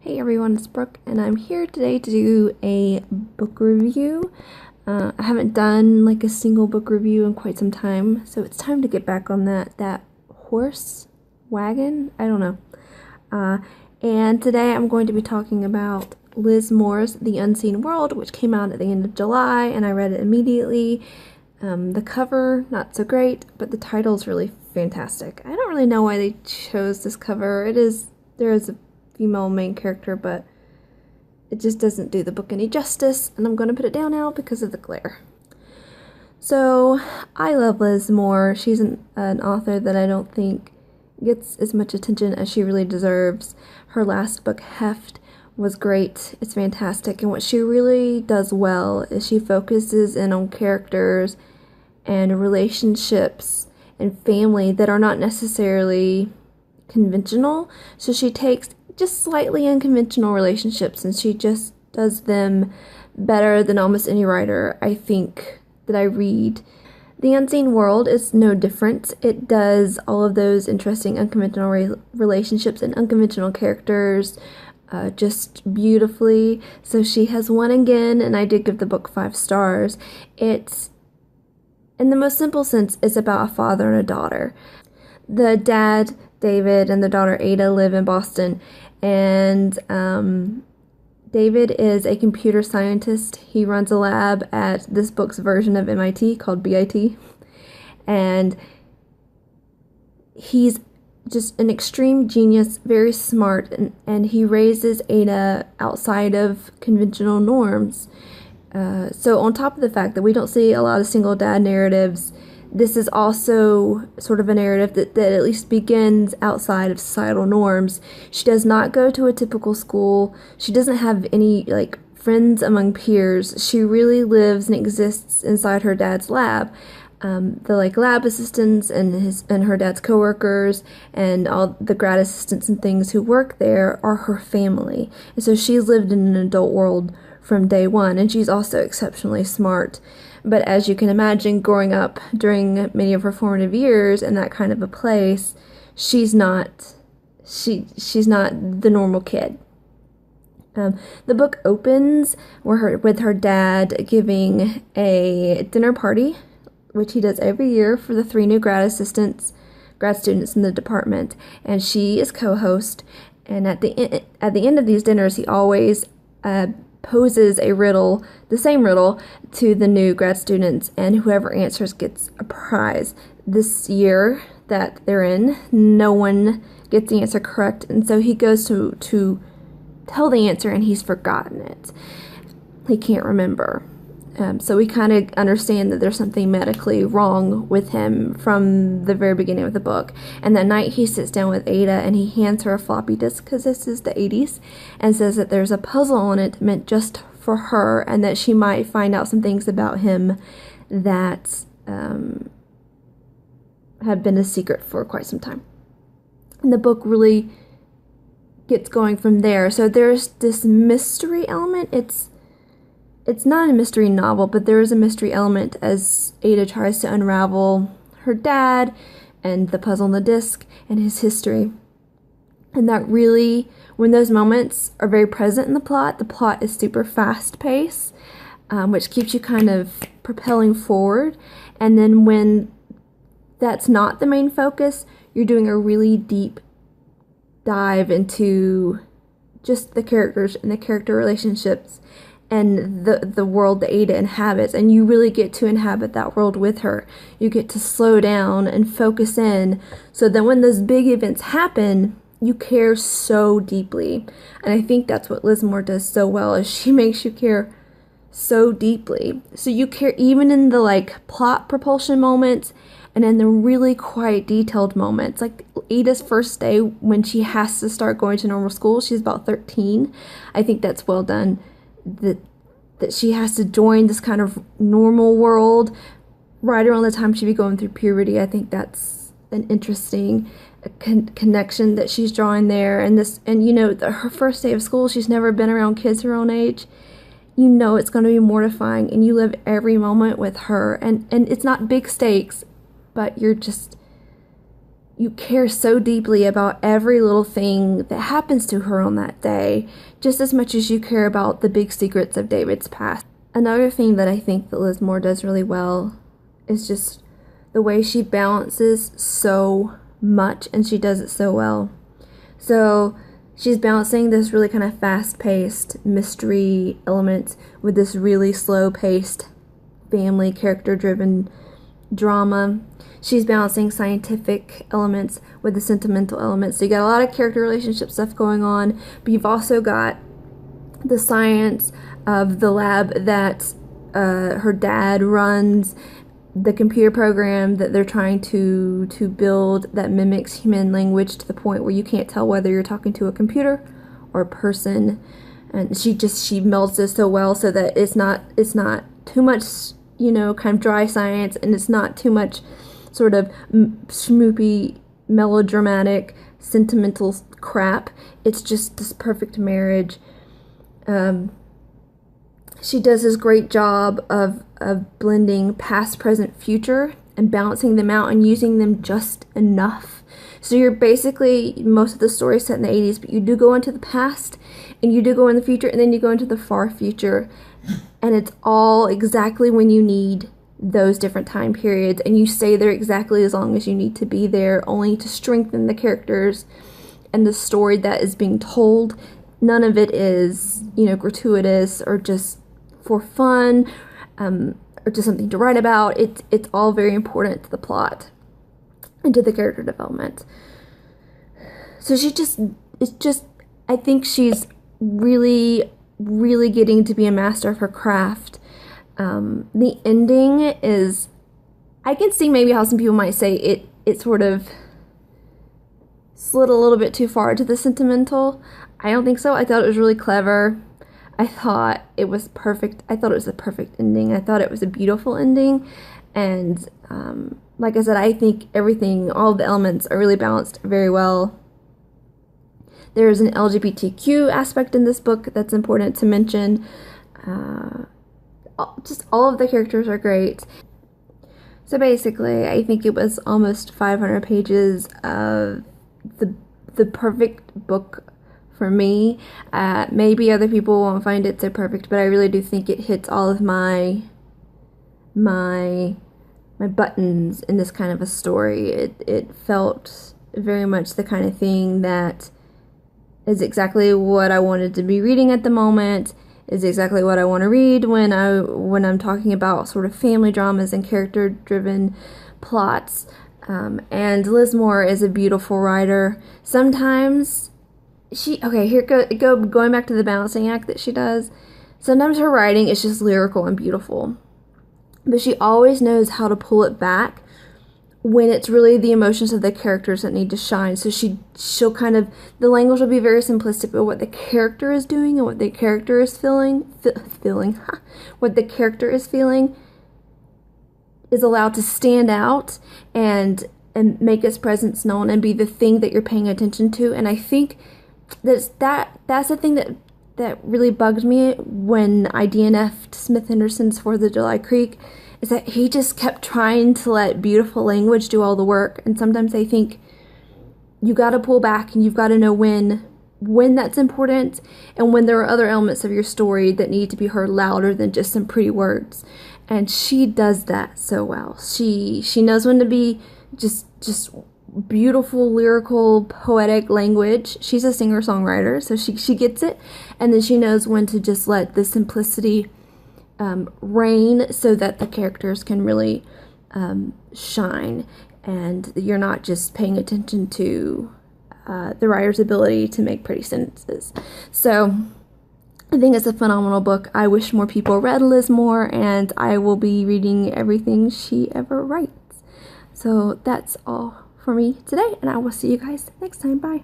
Hey everyone, it's Brooke, and I'm here today to do a book review. I haven't done like a single book review in quite some time, so it's time to get back on that horse wagon. I don't know. And today I'm going to be talking about Liz Moore's The Unseen World, which came out at the end of July, and I read it immediately. The cover, not so great, but the title's really fantastic. I don't really know why they chose this cover. There is a female main character, but it just doesn't do the book any justice, and I'm going to put it down now because of the glare. So, I love Liz Moore. She's an author that I don't think gets as much attention as she really deserves. Her last book, Heft, was great. It's fantastic, and what she really does well is she focuses in on characters and relationships and family that are not necessarily conventional. So she takes just slightly unconventional relationships and she just does them better than almost any writer I think that I read. The Unseen World is no different. It does all of those interesting unconventional relationships and unconventional characters just beautifully. So she has won again, and I did give the book 5 stars. It's, in the most simple sense, it's about a father and a daughter. The dad, David, and the daughter Ada live in Boston, and David is a computer scientist. He runs a lab at this book's version of MIT called BIT, and he's just an extreme genius, very smart, and he raises Ada outside of conventional norms. So on top of the fact that we don't see a lot of single dad narratives, this is also sort of a narrative that at least begins outside of societal norms. She does not go to a typical school. She doesn't have any friends among peers. She really lives and exists inside her dad's lab. The lab assistants and her dad's coworkers and all the grad assistants and things who work there are her family. And so she's lived in an adult world from day one, and she's also exceptionally smart. But as you can imagine, growing up during many of her formative years in that kind of a place, she's not the normal kid. The book opens with her dad giving a dinner party, which he does every year for the 3 new grad students in the department, and she is co-host. And at the end of these dinners, he always poses a riddle, the same riddle, to the new grad students, and whoever answers gets a prize. This year that they're in, no one gets the answer correct, and so he goes to tell the answer, and he's forgotten it. He can't remember. So we kind of understand that there's something medically wrong with him from the very beginning of the book. And that night he sits down with Ada and he hands her a floppy disk, because this is the 80s, and says that there's a puzzle on it meant just for her, and that she might find out some things about him that have been a secret for quite some time. And the book really gets going from there. So there's this mystery element. It's not a mystery novel, but there is a mystery element as Ada tries to unravel her dad and the puzzle on the disc and his history. And that really, when those moments are very present in the plot is super fast-paced, which keeps you kind of propelling forward. And then when that's not the main focus, you're doing a really deep dive into just the characters and the character relationships and the world that Ada inhabits, and you really get to inhabit that world with her. You get to slow down and focus in, so that when those big events happen, you care so deeply. And I think that's what Liz Moore does so well, is she makes you care so deeply. So you care even in the plot propulsion moments, and in the really quiet, detailed moments. Like Ada's first day when she has to start going to normal school, she's about 13. I think that's well done. That she has to join this kind of normal world right around the time she'd be going through puberty. I think that's an interesting connection that she's drawing there. And her first day of school, she's never been around kids her own age. It's going to be mortifying, and you live every moment with her. And it's not big stakes, but you're you care so deeply about every little thing that happens to her on that day, just as much as you care about the big secrets of David's past. Another thing that I think that Liz Moore does really well is just the way she balances so much, and she does it so well. So she's balancing this really kind of fast-paced mystery element with this really slow-paced family character-driven drama. She's balancing scientific elements with the sentimental elements. So you got a lot of character relationship stuff going on, but you've also got the science of the lab that her dad runs, the computer program that they're trying to build that mimics human language to the point where you can't tell whether you're talking to a computer or a person. And she melds this so well so that it's not too much, kind of dry science, and it's not too much sort of schmoopy, melodramatic, sentimental crap. It's just this perfect marriage. She does this great job of blending past, present, future, and balancing them out and using them just enough. So you're basically, most of the story set in the 80s, but you do go into the past, and you do go in the future, and then you go into the far future, and it's all exactly when you need those different time periods, and you stay there exactly as long as you need to be there, only to strengthen the characters and the story that is being told. None of it is, gratuitous or just for fun, or just something to write about. It's all very important to the plot and to the character development. So I think she's really, really getting to be a master of her craft. The ending is, I can see maybe how some people might say it sort of slid a little bit too far to the sentimental. I don't think so. I thought it was really clever. I thought it was perfect. I thought it was a perfect ending. I thought it was a beautiful ending. And like I said, I think all of the elements are really balanced very well. There's an LGBTQ aspect in this book that's important to mention. Just all of the characters are great. So basically, I think it was almost 500 pages of the perfect book for me. Maybe other people won't find it so perfect, but I really do think it hits all of my buttons in this kind of a story. It felt very much the kind of thing that is exactly what I wanted to be reading at the moment, is exactly what I want to read when I'm talking about sort of family dramas and character-driven plots. And Liz Moore is a beautiful writer. Sometimes going back to the balancing act that she does. Sometimes her writing is just lyrical and beautiful, but she always knows how to pull it back when it's really the emotions of the characters that need to shine. So she'll kind of, the language will be very simplistic, but what the character is doing and what the character is what the character is feeling is allowed to stand out and make its presence known and be the thing that you're paying attention to. And I think that's the thing that really bugged me when I DNF'd Smith Henderson's 4th of July Creek, is that he just kept trying to let beautiful language do all the work. And sometimes I think you got to pull back and you've got to know when that's important, and when there are other elements of your story that need to be heard louder than just some pretty words. And she does that so well. She knows when to be just beautiful, lyrical, poetic language. She's a singer-songwriter, so she gets it. And then she knows when to just let the simplicity reign so that the characters can really shine. And you're not just paying attention to the writer's ability to make pretty sentences. So I think it's a phenomenal book. I wish more people read Liz Moore, and I will be reading everything she ever writes. So that's all for me today, and I will see you guys next time. Bye.